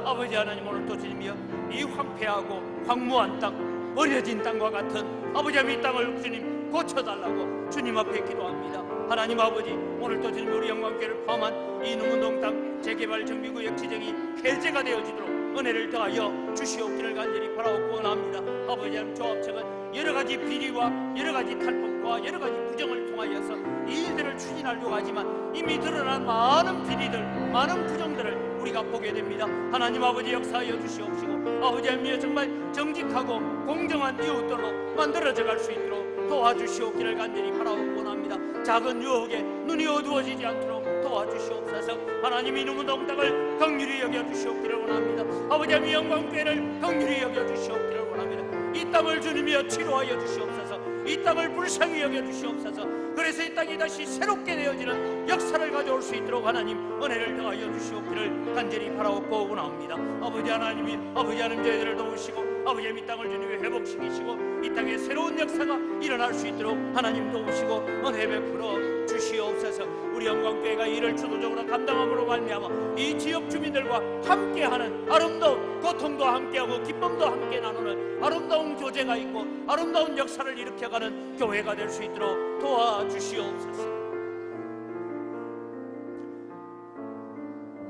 아버지 하나님, 오늘도 주님이여 이 황폐하고 황무한 땅, 버려진 땅과 같은 아버지 이 땅을 주님 고쳐달라고 주님 앞에 기도합니다. 하나님 아버지, 오늘도 주님 우리 영광교회를 포함한 이 이민운동 땅 재개발 정비구역 지정이 해제가 되어지도록 은혜를 더하여 주시옵기를 간절히 바라옵고 원합니다. 아버지 하나님, 조합측은 여러가지 비리와 여러가지 탈법과 여러가지 부정을 통하여서 이 일들을 추진하려고 하지만 이미 드러난 많은 비리들, 많은 부정들을 우리가 보게 됩니다. 하나님 아버지, 역사하여 주시옵시고 아버지 하나님, 정말 정직하고 공정한 이웃들로 만들어져 갈 수 있도록 도와주시옵기를 간절히 바라옵고 원합니다. 작은 유혹에 눈이 어두워지지 않도록 도와주시옵소서. 하나님 이민운동 땅을 긍휼히 여겨주시옵기를 원합니다. 아버지 하나님, 영광교회를 긍휼히 여겨주시옵기를 원합니다. 이 땅을 주님이여 치료하여 주시옵소서. 이 땅을 불쌍히 여겨주시옵소서. 그래서 이 땅이 다시 새롭게 되어지는 역사를 가져올 수 있도록 하나님 은혜를 더하여 주시옵기를 간절히 바라옵고 원합니다. 아버지 하나님이 아버지 하나님 저희들을 도우시고 아버지 이 땅을 주님이 회복시키시고 이 땅에 새로운 역사가 일어날 수 있도록 하나님 도우시고 은혜 베풀어 주시옵소서. 우리 영광교회가 이를 주도적으로 감당함으로 말미암아 이 지역 주민들과 함께하는 아름다운 고통도 함께하고 기쁨도 함께 나누는 아름다운 교제가 있고 아름다운 역사를 일으켜가는 교회가 될 수 있도록 도와주시옵소서.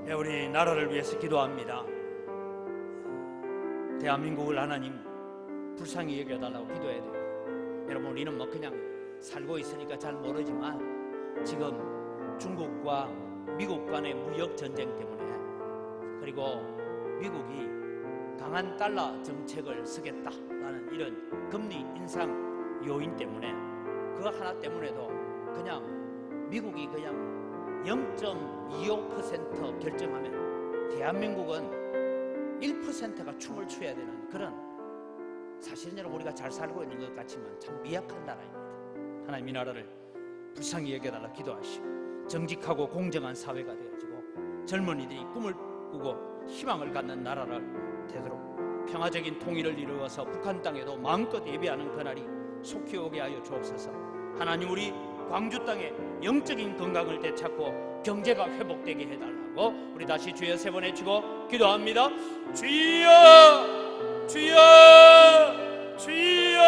네, 우리 나라를 위해서 기도합니다. 대한민국을 하나님 불쌍히 여겨달라고 기도해야 돼요. 여러분, 우리는 뭐 그냥 살고 있으니까 잘 모르지만 지금 중국과 미국 간의 무역 전쟁 때문에, 그리고 미국이 강한 달러 정책을 쓰겠다라는 이런 금리 인상 요인 때문에, 그거 하나 때문에도 그냥 미국이 그냥 0.25% 결정하면 대한민국은 1%가 춤을 춰야 되는 그런, 사실은 여러분 우리가 잘 살고 있는 것 같지만 참 미약한 나라입니다. 하나님 이 나라를 불쌍히 여겨달라 기도하시고 정직하고 공정한 사회가 되어지고 젊은이들이 꿈을 꾸고 희망을 갖는 나라를 되도록 평화적인 통일을 이루어서 북한 땅에도 마음껏 예배하는 그날이 속히 오게 하여 주옵소서. 하나님, 우리 광주 땅에 영적인 건강을 되찾고 경제가 회복되게 해달라고 우리 다시 주여 세 번 외치고 기도합니다. 주여 주여 주여.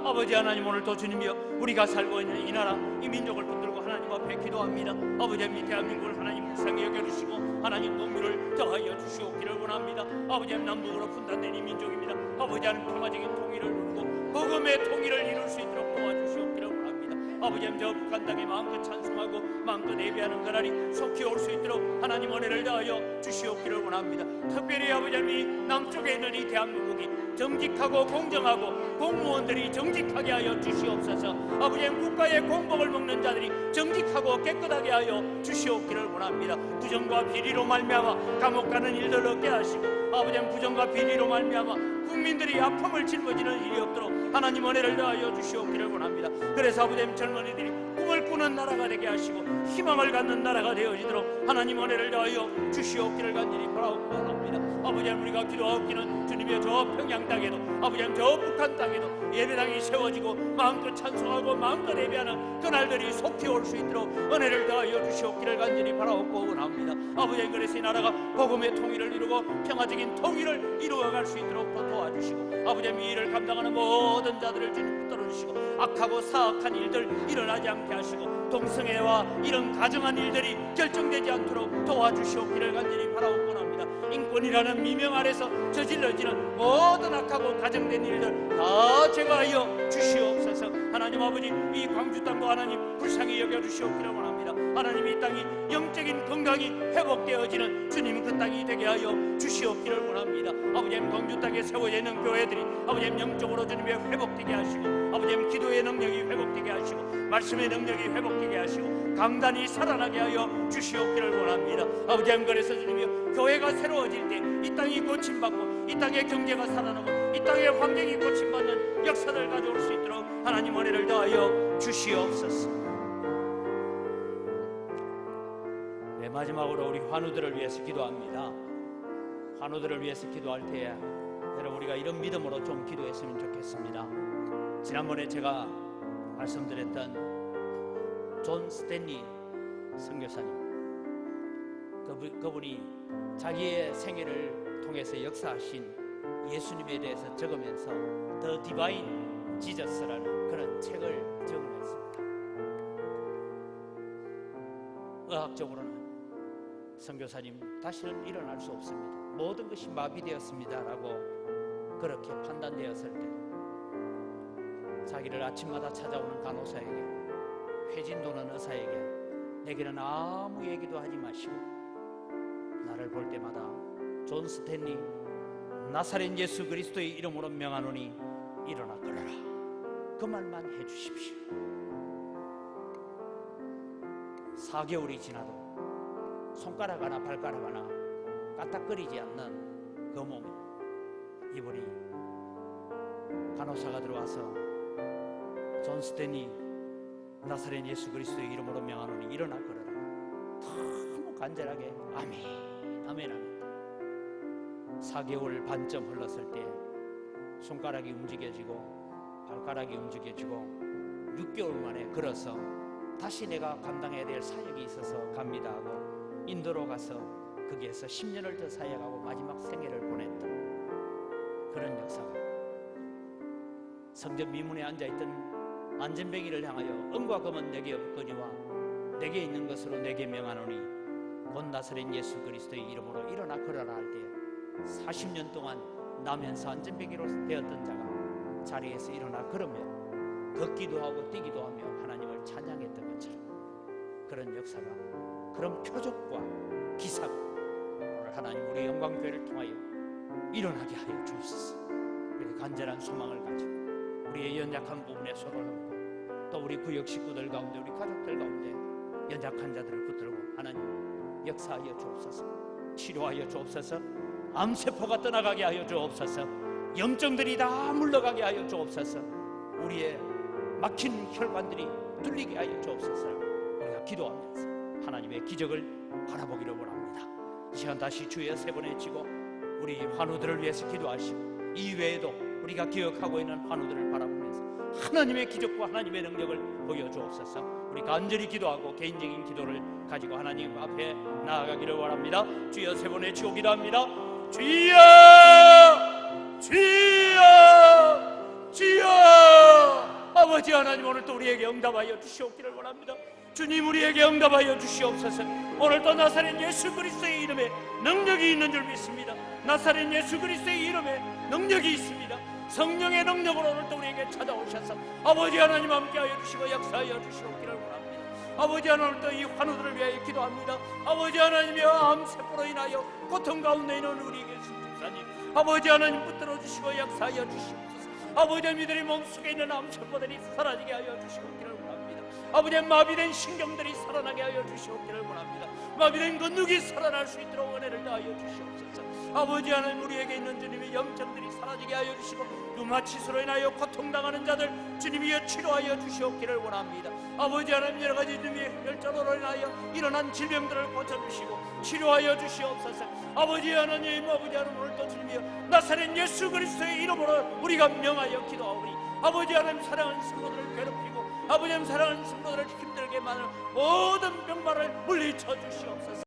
아버지 하나님, 오늘도 주님이여 우리가 살고 있는 이 나라 이 민족을 붙들고 하나님 앞에 기도합니다. 아버지 하나님, 대한민국을 하나님 불쌍히 여겨주시고 하나님 긍휼을 더하여 주시옵기를 원합니다. 아버지 하나님, 남북으로 분단된 이 민족입니다. 아버지 하나님, 평화적인 통일을 이루고 복음의 통일을 이룰 수 있도록 도와주시옵기를 원합니다. 아버지 하나님, 저 북한 땅에 마음껏 찬송하고 마음껏 예배하는 그날이 속히 올 수 있도록 하나님 은혜를 더하여 주시옵기를 원합니다. 특별히 아버지 하나님, 남쪽에 있는 이 대한민국이 정직하고 공정하고 공무원들이 정직하게 하여 주시옵소서. 아버지 하나님, 국가의 공복을 먹는 자들이 정직하고 깨끗하게 하여 주시옵기를 원합니다. 부정과 비리로 말미암아 감옥 가는 일들 없게 하시고 아버지 하나님, 부정과 비리로 말미암아 국민들이 아픔을 짊어지는 일이 없도록 하나님 은혜를 더하여 주시옵기를 원합니다. 그래서 아버지 하나님, 젊은이들이 꿈을 꾸는 나라가 되게 하시고 희망을 갖는 나라가 되어지도록 하나님 은혜를 더하여 주시옵기를 간절히 바라옵고 원합니다. 아버지 하나님, 우리가 기도하옵기는 주님의 저 평양 땅에도 아버지 하나님, 저 북한 땅에도 예배당이 세워지고 마음껏 찬송하고 마음껏 예배하는 그날들이 속히 올 수 있도록 은혜를 더하여 주시옵기를 간절히 바라옵고 원합니다. 아버지 하나님, 그래서 이 나라가 복음의 통일을 이루고 평화적인 통일을 이루어갈 수 있도록 도와주시고 아버지 하나님, 이 일을 감당하는 모든 자들을 주님 붙들어주시고 악하고 사악한 일들 일어나지 않게 하시고 동성애와 이런 가정한 일들이 결정되지 않도록 도와주시옵기를 간절히 바라옵고 원합니다. 인권이라는 미명 아래서 저질러지는 모든 악하고 가정된 일들 다 제거하여 주시옵소서. 하나님 하나님 아버지 이 광주 땅도 하나님 불쌍히 여겨주시옵기를 원합니다. 하나님 이 땅이 영적인 건강이 회복되어지는 주님 그 땅이 되게 하여 주시옵기를 원합니다. 아버지님 광주 땅에 세워져 있는 교회들이 아버지님 영적으로 주님의 회복되게 하시고 아버지님 기도의 능력이 회복되게 하시고 말씀의 능력이 회복되게 하시고 강단이 살아나게 하여 주시옵기를 원합니다. 아버지님 그래서 주님이여 교회가 새로워질 때 이 땅이 고침받고 이 땅의 경제가 살아나고 이 땅의 환경이 고침받는 역사를 가져올 수 있도록 하나님 은혜를 더하여 주시옵소서. 네, 마지막으로 우리 환우들을 위해서 기도합니다. 환우들을 위해서 기도할 때에 여러분 우리가 이런 믿음으로 좀 기도했으면 좋겠습니다. 지난번에 제가 말씀드렸던 존 스탠리 선교사님, 그분이 자기의 생애를 통해서 역사하신 예수님에 대해서 적으면서 The Divine Jesus라는 그런 책을 적어냈습니다. 의학적으로는 선교사님 다시는 일어날 수 없습니다. 모든 것이 마비되었습니다라고 그렇게 판단되었을 때 자기를 아침마다 찾아오는 간호사에게 회진도는 의사에게 내게는 아무 얘기도 하지 마시고 나를 볼 때마다 존 스탠리 나사렛 예수 그리스도의 이름으로 명하노니 일어나 걸어라, 그 말만 해주십시오. 4개월이 지나도 손가락 하나 발가락 하나 까딱거리지 않는 그 몸에 이분이 간호사가 들어와서 존 스탠리 나사렛 예수 그리스도의 이름으로 명하노니 일어나 걸어라, 너무 간절하게 아멘 아멘 합니다. 4개월 반쯤 흘렀을 때 손가락이 움직여지고 발가락이 움직여지고 6개월 만에 걸어서 다시 내가 감당해야 될 사역이 있어서 갑니다 하고 인도로 가서 거기에서 10년을 더 사역하고 마지막 생애를 보냈던 그런 역사가 성전 미문에 앉아있던 안전뱅이를 향하여 은과 금은 내게 없거니와 내게 있는 것으로 내게 명하노니 곧 나사렛 예수 그리스도의 이름으로 일어나 걸어라 할 때 40년 동안 나면서 안전뱅이로 되었던 자가 자리에서 일어나 걸으며 걷기도 하고 뛰기도 하며 하나님을 찬양했던 것처럼 그런 역사가, 그런 표적과 기사가 오늘 하나님 우리 영광교회를 통하여 일어나게 하여 주옵소서. 우리 간절한 소망을 가지고 우리의 연약한 부분에 손을 얹고 또 우리 구역 식구들 가운데 우리 가족들 가운데 연약한 자들을 붙들고 하나님 역사하여 주옵소서. 치료하여 주옵소서. 암세포가 떠나가게 하여 주옵소서. 염증들이 다 물러가게 하여 주옵소서. 우리의 막힌 혈관들이 뚫리게 하여 주옵소서. 우리가 기도하면서 하나님의 기적을 바라보기를 원합니다. 이 시간 다시 주여 세 번 외치고 우리 환우들을 위해서 기도하시고 이 외에도 우리가 기억하고 있는 환우들을 바라보면서 하나님의 기적과 하나님의 능력을 보여주옵소서. 우리 간절히 기도하고 개인적인 기도를 가지고 하나님 앞에 나아가기를 원합니다. 주여 세 번 외치고 기도합니다. 주여 주여 주여. 아버지 하나님 오늘도 우리에게 응답하여 주시옵기를 원합니다. 주님 우리에게 응답하여 주시옵소서. 오늘도 나사렛 예수 그리스도의 이름에 능력이 있는 줄 믿습니다. 나사렛 예수 그리스도의 이름에 능력이 있습니다. 성령의 능력으로 오늘도 우리에게 찾아오셔서 아버지 하나님 함께하여 주시고 역사하여 주시옵기를 원합니다. 아버지 하나님 오늘도 이 환우들을 위하여 기도합니다. 아버지 하나님의 암세포로 인하여 고통 가운데 있는 우리에게 신주사님 아버지 하나님 붙들어 주시고 역사하여 주시옵소서. 아버지 이들의 몸속에 있는 암세포들이 사라지게 하여 주시옵기를 원합니다. 아버지 마비된 신경들이 살아나게 하여 주시옵기를 원합니다. 마비된 건육이 살아날 수 있도록 은혜를 다하여 주시옵소서. 아버지 하나님 우리에게 있는 주님의 염증들이 사라지게 하여 주시고 류마티스로 인하여 고통당하는 자들 주님이여 치료하여 주시옵기를 원합니다. 아버지 하나님 여러가지 주님의 혈전으로 인하여 일어난 질병들을 고쳐주시고 치료하여 주시옵소서. 아버지 하나님 오늘도 주님이여 나사렛 예수 그리스도의 이름으로 우리가 명하여 기도하오니 아버지 하나님 사랑하는 성도들을 괴롭히고 아버지 하나님 사랑하는 성도들을 힘들게 만들 모든 병마를 물리쳐 주시옵소서.